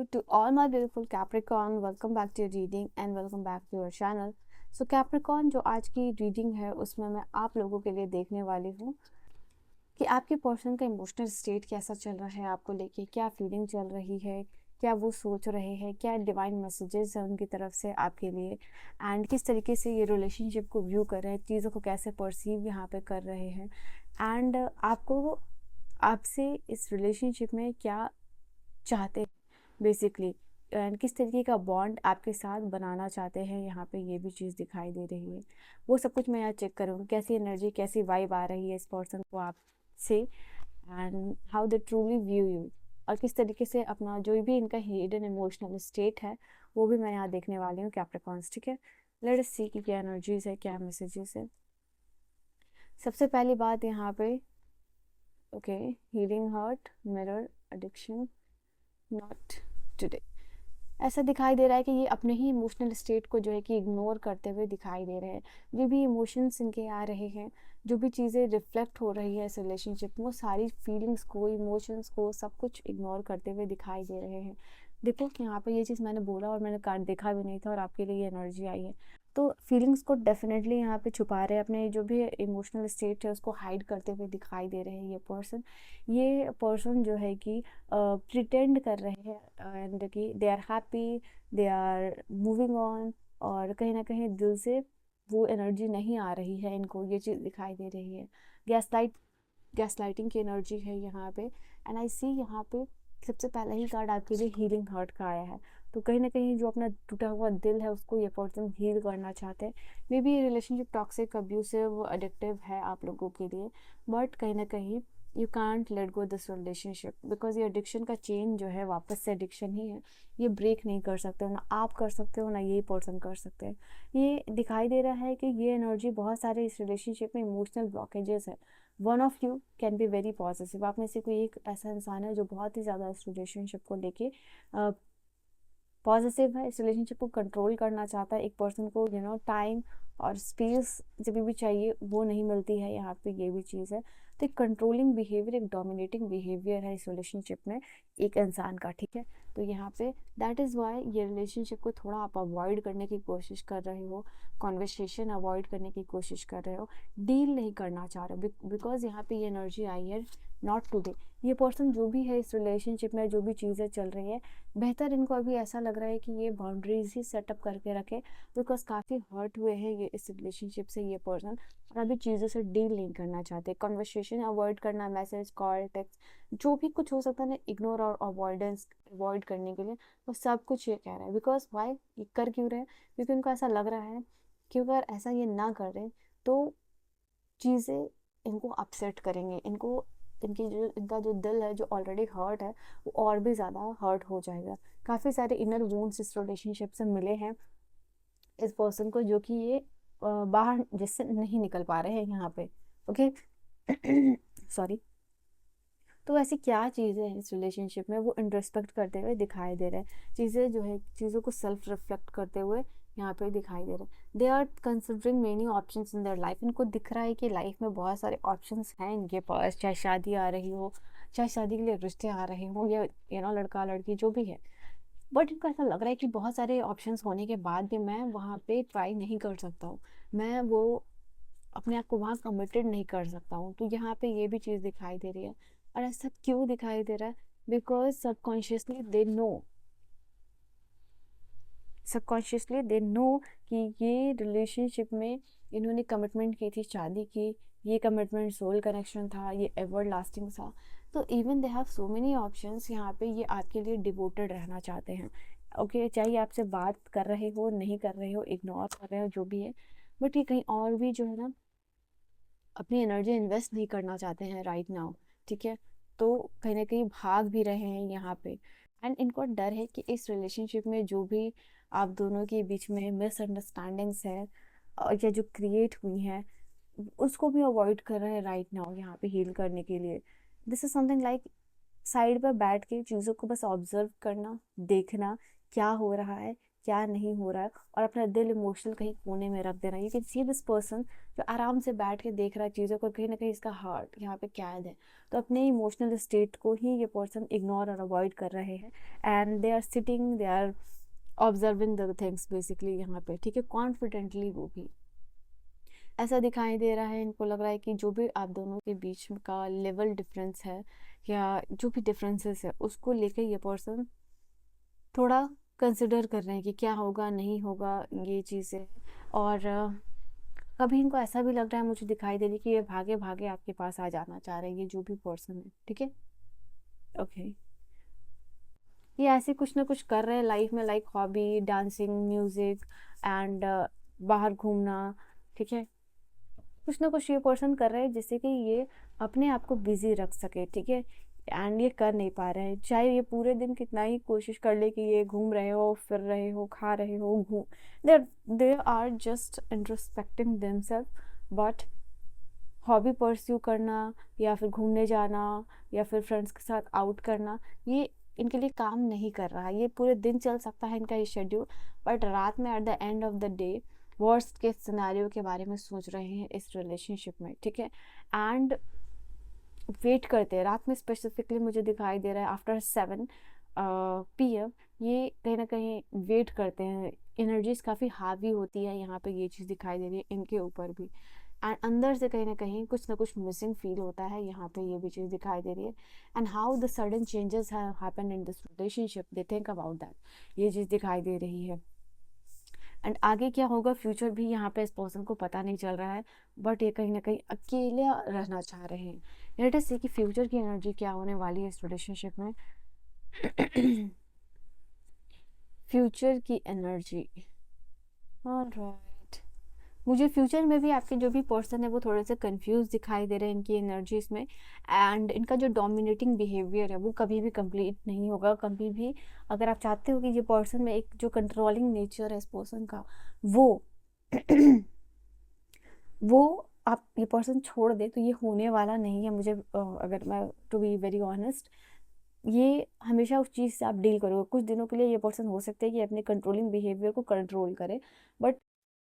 to all my beautiful Capricorn. Welcome back to your reading and welcome back to your channel. So Capricorn, जो आज की reading है उसमें मैं आप लोगों के लिए देखने वाली हूँ कि आपके पर्सन का इमोशनल स्टेट कैसा चल रहा है, आपको लेके क्या फीलिंग चल रही है, क्या वो सोच रहे हैं, क्या डिवाइन मैसेजेस है उनकी तरफ से आपके लिए, एंड किस तरीके से ये रिलेशनशिप को व्यू कर रहे हैं, चीज़ों को कैसे परसीव यहाँ पे कर रहे हैं, एंड आपको आपसे इस रिलेशनशिप में क्या चाहते हैं बेसिकली, एंड किस तरीके का बॉन्ड आपके साथ बनाना चाहते हैं। यहाँ पे ये भी चीज़ दिखाई दे रही है। वो सब कुछ मैं यहाँ चेक करूँगी, कैसी एनर्जी, कैसी वाइब आ रही है इस पर्सन को आपसे, and how they truly view you, और किस तरीके से अपना जो भी इनका हिडन इमोशनल स्टेट है वो भी मैं यहाँ देखने वाली हूँ कैप्रिकॉर्न्स। ठीक है, लेट अस सी कि क्या एनर्जीज है, क्या मैसेजेस है। सबसे पहली बात यहाँ पे, okay, healing hurt, mirror, addiction, not today. ऐसा दिखाई दे रहा है कि ये अपने ही इमोशनल स्टेट को जो है कि इग्नोर करते हुए दिखाई दे रहे हैं। जो भी इमोशंस इनके आ रहे हैं, जो भी चीज़ें रिफ्लेक्ट हो रही है इस रिलेशनशिप में, वो सारी फीलिंग्स को, इमोशंस को, सब कुछ इग्नोर करते हुए दिखाई दे रहे हैं। देखो यहाँ पे ये चीज़ मैंने बोला और मैंने कार्ड देखा भी नहीं था और आपके लिए ये एनर्जी आई है, तो फीलिंग्स को डेफिनेटली यहाँ पे छुपा रहे हैं, अपने जो भी इमोशनल स्टेट है उसको हाइड करते हुए दिखाई दे रहे हैं ये पर्सन जो है कि प्रिटेंड कर रहे हैं एंड कि they are happy, they are moving on, और कहीं ना कहीं दिल से वो एनर्जी नहीं आ रही है इनको, ये चीज़ दिखाई दे रही है। गैस लाइटिंग की एनर्जी है यहाँ पे, एंड आई सी यहाँ पे सबसे पहला ही कार्ड आपके लिए हीलिंग हार्ट का आया है। तो कहीं ना कहीं जो अपना टूटा हुआ दिल है उसको ये पर्सन हील करना चाहते हैं। मे बी ये रिलेशनशिप टॉक्सिक, अब्यूसिव, एडिक्टिव है आप लोगों के लिए, बट कहीं ना कहीं you can't let go this relationship, because ये एडिक्शन का चेन जो है वापस से एडिक्शन ही है, ये ब्रेक नहीं कर सकते हो, ना आप कर सकते हो ना यही पर्सन कर सकते हैं। ये दिखाई दे रहा है कि ये एनर्जी, बहुत सारे इस रिलेशनशिप में इमोशनल ब्लॉकेजेस है। One of you can be very positive, आप में से कोई एक ऐसा इंसान है जो बहुत ही ज़्यादा इस रिलेशनशिप को लेके पॉजिटिव है, इस रिलेशनशिप को कंट्रोल करना चाहता है। एक पर्सन को टाइम और स्पेस जब भी चाहिए वो नहीं मिलती है, यहाँ पे ये भी चीज़ है। तो एक कंट्रोलिंग बिहेवियर, एक डोमिनेटिंग बिहेवियर है इस रिलेशनशिप में एक इंसान का। ठीक है, तो यहाँ पे दैट इज़ वाई ये रिलेशनशिप को थोड़ा आप अवॉइड करने की कोशिश कर रहे हो, कॉन्वर्सेशन अवॉइड करने की कोशिश कर रहे हो, डील नहीं करना चाह रहे हो, बिकॉज यहाँ पे ये एनर्जी आई है नॉट टुडे। ये पर्सन जो भी है इस रिलेशनशिप में, जो भी चीज़ें चल रही है, बेहतर इनको अभी ऐसा लग रहा है कि ये बाउंड्रीज ही सेटअप करके रखे, बिकॉज काफ़ी हर्ट हुए हैं ये इस रिलेशनशिप से ये पर्सन, और अभी चीज़ों से डील नहीं करना चाहते। कन्वर्सेशन अवॉइड करना, मैसेज, कॉल, टेक्स्ट, जो भी कुछ हो सकता है ना, इग्नोर और अवॉइडेंस अवॉइड करने के लिए वो सब कुछ ये कह रहे हैं। बिकॉज वाई ये कर क्यों रहे हैं? क्योंकि उनको ऐसा लग रहा है कि अगर ऐसा ये ना करें तो चीज़ें इनको अपसेट करेंगे, इनका जो दिल है जो ऑलरेडी हर्ट है वो और भी ज़्यादा हर्ट हो जाएगा। काफ़ी सारे इनर वुंड्स इस रिलेशनशिप से मिले हैं इस पर्सन को, जो कि ये बाहर जिससे नहीं निकल पा रहे हैं यहाँ पे। Okay, sorry. तो ऐसी क्या चीज़ें हैं इस रिलेशनशिप में, वो इंट्रोस्पेक्ट करते हुए दिखाई दे रहे हैं, चीज़ें जो है चीज़ों को सेल्फ रिफ्लेक्ट करते हुए यहाँ पे दिखाई दे रहे हैं। They are considering many options in their life, इनको दिख रहा है कि लाइफ में बहुत सारे ऑप्शंस हैं इनके पास, चाहे शादी आ रही हो, चाहे शादी के लिए रिश्ते आ रहे हों, या लड़का लड़की जो भी है, बट इनको ऐसा लग रहा है कि बहुत सारे ऑप्शंस होने के बाद भी मैं वहाँ पे ट्राई नहीं कर सकता हूँ, मैं वो अपने आप को वहाँ कमिटेड नहीं कर सकता हूँ। तो यहाँ पे ये भी चीज़ दिखाई दे रही है। और ऐसा क्यों दिखाई दे रहा है? बिकॉज सबकॉन्शियसली दे नो कि ये रिलेशनशिप में इन्होंने कमिटमेंट की थी, शादी की, ये कमिटमेंट सोल कनेक्शन था, ये एवर लास्टिंग था। तो even they have so many options, यहाँ पे ये आपके लिए डिवोटेड रहना चाहते हैं। ओके, चाहे आपसे बात कर रहे हो, नहीं कर रहे हो, इग्नोर कर रहे हो, जो भी है, बट ये कहीं और भी जो है ना अपनी एनर्जी इन्वेस्ट नहीं करना चाहते हैं राइट नाउ। ठीक है, तो कहीं ना कहीं भाग भी रहे हैं यहाँ पे, एंड इनको डर है कि इस रिलेशनशिप में जो भी आप दोनों के बीच में मिसअंडरस्टैंडिंग्स है या जो क्रिएट हुई हैं उसको भी अवॉइड कर रहे हैं राइट नाउ यहाँ पे हील करने के लिए। This is something like side पर बैठ के चीज़ों को बस ऑब्जर्व करना, देखना क्या हो रहा है, क्या नहीं हो रहा है, और अपना दिल इमोशनल कहीं कोने में रख देना। You can see this person जो आराम से बैठ के देख रहा है चीज़ों को, कहीं ना कहीं इसका हार्ट यहाँ पे कैद है। तो अपने इमोशनल स्टेट को ही ये पर्सन इग्नोर और अवॉइड कर रहे हैं, and they are sitting, they are observing the things basically यहाँ पे, ठीक है, कॉन्फिडेंटली। वो भी ऐसा दिखाई दे रहा है, इनको लग रहा है कि जो भी आप दोनों के बीच का लेवल डिफरेंस है या जो भी डिफरेंसेस है उसको लेके ये पर्सन थोड़ा कंसिडर कर रहे हैं कि क्या होगा नहीं होगा ये चीज़ें। और कभी इनको ऐसा भी लग रहा है, मुझे दिखाई दे रही कि ये भागे भागे आपके पास आ जाना चाह रहे हैं, ये जो भी पर्सन है, ठीक है, ओके। ये ऐसे कुछ ना कुछ कर रहे हैं लाइफ में, like hobby, dancing, music and बाहर घूमना, ठीक है। कुछ ना कुछ ये पर्सन कर रहे हैं जिससे कि ये अपने आप को बिजी रख सके, ठीक है, एंड ये कर नहीं पा रहे हैं। चाहे ये पूरे दिन कितना ही कोशिश कर ले कि ये घूम रहे हो, फिर रहे हो, खा रहे हो, they are just introspecting themselves, but hobby pursue करना या फिर घूमने जाना या फिर फ्रेंड्स के साथ आउट करना, ये इनके लिए काम नहीं कर रहा है। ये पूरे दिन चल सकता है इनका ये शेड्यूल, बट रात में at the end of the day worst के सिनेरियो के बारे में सोच रहे हैं इस रिलेशनशिप में, ठीक है, एंड वेट करते हैं रात में। स्पेसिफिकली मुझे दिखाई दे रहा है आफ्टर 7 PM ये कहीं ना कहीं वेट करते हैं। एनर्जीज काफ़ी हावी होती है यहाँ पे, ये चीज़ दिखाई दे रही है इनके ऊपर भी, एंड अंदर से कहीं ना कुछ मिसिंग फील होता है यहाँ पे, ये भी चीज़ दिखाई दे रही है। And how the sudden changes happen in this relationship, they think about that, ये चीज़ दिखाई दे रही है। एंड आगे क्या होगा फ्यूचर भी यहाँ पे इस पर्सन को पता नहीं चल रहा है, बट ये कहीं ना कहीं अकेले रहना चाह रहे हैं। लेट अस सी कि फ्यूचर की एनर्जी क्या होने वाली है इस रिलेशनशिप में। फ्यूचर की एनर्जी, ऑलराइट, मुझे फ्यूचर में भी आपके जो भी पर्सन है वो थोड़े से कंफ्यूज दिखाई दे रहे हैं इनकी एनर्जीज में, एंड इनका जो डोमिनेटिंग बिहेवियर है वो कभी भी कंप्लीट नहीं होगा, कभी भी। अगर आप चाहते हो कि ये पर्सन में एक जो कंट्रोलिंग नेचर है इस पर्सन का, वो वो आप ये पर्सन छोड़ दे तो ये होने वाला नहीं है। मुझे अगर मैं टू बी वेरी ऑनेस्ट, ये हमेशा उस चीज़ से आप डील करोगे। कुछ दिनों के लिए ये पर्सन हो सकता है कि अपने कंट्रोलिंग बिहेवियर को कंट्रोल करे, बट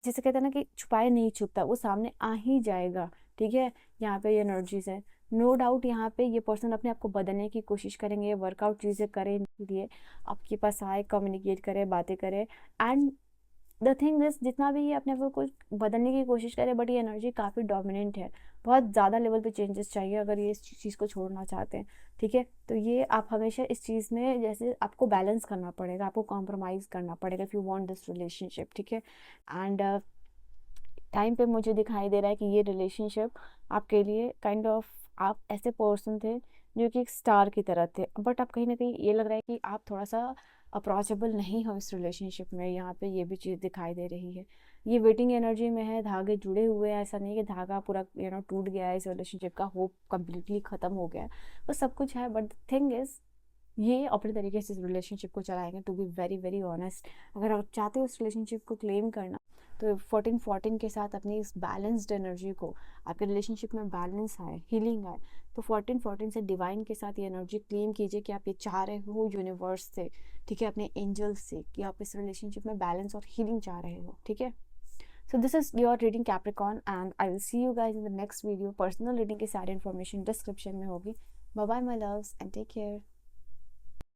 जैसे कहते हैं ना कि छुपाए नहीं छुपता, वो सामने आ ही जाएगा, ठीक है। यहाँ पे ये एनर्जीज है, नो डाउट यहाँ पे ये पर्सन अपने आप को बदलने की कोशिश करेंगे, वर्कआउट चीज़ें करें इनके लिए, आपके पास आए, कम्युनिकेट करे, बातें करे। एंड द थिंग इज, जितना भी ये अपने आप को कुछ बदलने की कोशिश करे, बट ये एनर्जी काफ़ी डोमिनेंट है, बहुत ज़्यादा लेवल पे चेंजेस चाहिए अगर ये इस चीज़ को छोड़ना चाहते हैं, ठीक है। तो ये आप हमेशा इस चीज़ में जैसे आपको बैलेंस करना पड़ेगा, आपको कॉम्प्रोमाइज़ करना पड़ेगा if you want this relationship, ठीक है। एंड टाइम पे मुझे दिखाई दे रहा है कि ये रिलेशनशिप आपके लिए काइंड ऑफ, आप ऐसे पर्सन थे जो कि एक स्टार की तरह थे, बट आप कहीं ना कहीं ये लग रहा है कि आप थोड़ा सा अप्रोचेबल नहीं हो इस रिलेशनशिप में, यहाँ पे ये भी चीज़ दिखाई दे रही है। ये वेटिंग एनर्जी में है, धागे जुड़े हुए हैं, ऐसा नहीं कि धागा पूरा टूट गया है इस रिलेशनशिप का, होप कम्प्लीटली ख़त्म हो गया है, वो सब कुछ है। बट थिंग इज़, ये अपने तरीके से इस रिलेशनशिप को चलाएंगे, to be very very honest. अगर आप चाहते हो इस रिलेशनशिप को क्लेम करना, तो 14-14 के साथ अपनी इस बैलेंस्ड एनर्जी को, आपके रिलेशनशिप में बैलेंस आए, हीलिंग आए, तो 14-14 से डिवाइन के साथ ये एनर्जी क्लेम कीजिए कि आप ये चाह रहे हो यूनिवर्स से, ठीक है, अपने एंजल्स से, कि आप इस रिलेशनशिप में बैलेंस और हीलिंग चाह रहे हो, ठीक है। So this is your reading Capricorn, and I will see you guys in the next video. Personal reading की सारी information description में होगी. Bye bye my loves and take care.